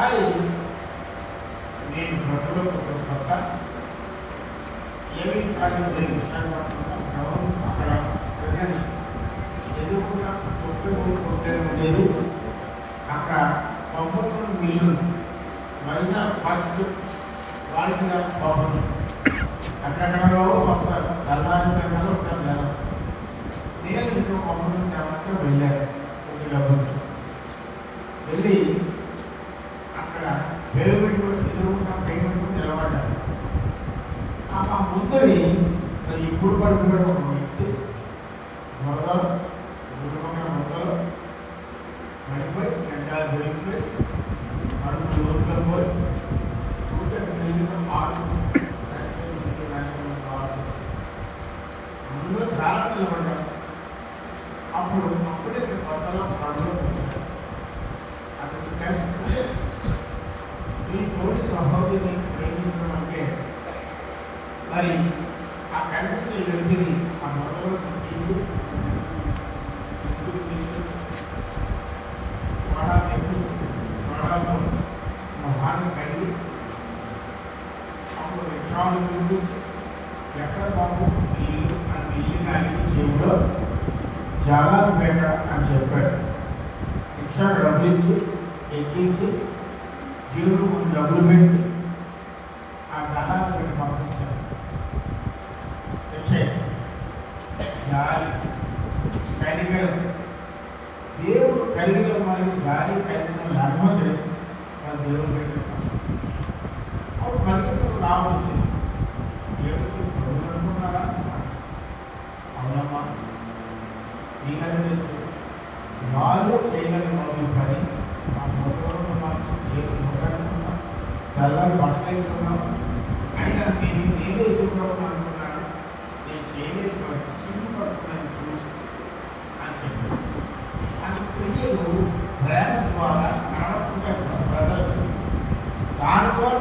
ఒకసారి నేను గొడవలో కొత్త ఏమీ కాలేదు విశాఖపట్నంలో అక్కడ ఎదురుగా కొట్టడం లేదు. అక్కడ పంపకం మిల్లు మైనా ఫస్ట్ వాళ్ళకి పంపకం అక్కడెక్కడో వస్తారు తెల్లారి సంఘాలు ఉంటారు కదా. నేను ఇంకో పంపకం తేవాలంటే వెళ్ళాను కొన్ని డబ్బులు వెళ్ళి అక్కడ పేమెంట్ ఎదురుకుండా పేమెంట్ నిలబడ్డాను. ఆ ముందుని మరి ఇప్పుడు పడుకున్నాడు ఒక వ్యక్తి మొదలు ఎదురుకున్న మొదలు పడిపోయి గంటలు దొరికిపోయి అడుగు లోతులో పోయి అందులో చాలా నిలబడ్డారు. అప్పుడే కొత్తలో పడులో అతనికి ఈ తోటి సహోదరిని ప్రేమించడం అంటే మరి ఆ కంటిని వ్యక్తిని ఆ మొదలు తీసి వడాతో మొహాన్ని కలిగి అప్పుడు రిక్షాలు చూపిస్తూ ఎక్కడ బాబు ఇల్లు అని ఇల్లు కానీ చెవులో జాలాపేట అని చెప్పాడు. రిక్షా డబ్బులిచ్చి ఎక్కించి జీవుడు కొన్ని డబ్బులు పెట్టి ఆ జాలాపేట పంపిస్తాడు. జాలి కలిగడం దేవుడు కలిగిన మరియు జాలి కలిగిన లేకపోతే మన దేవుడు పెట్టాడు. అప్పుడు పరిగెత్తుకు రావచ్చు దేవుడికి ప్రభులు అనుకున్నారా? అవునమ్మా నీకనే తెలుసు వాళ్ళు చేయగలిగిన వాళ్ళు పని మా మొదలు మాకు దేవుడు మొదలనుకున్నాం తెల్లని బట్టలు వేసుకున్నాం. అయినా నేను నేనే ఎదుర్కోవడం అనుకున్నాను. నేను చేయలేదు సిగ్గుపడుతున్నాను చూసి అని చెప్పాను. అది క్రియలు ప్రేమ ద్వారా నడవకుండా ప్రజలు దాని ద్వారా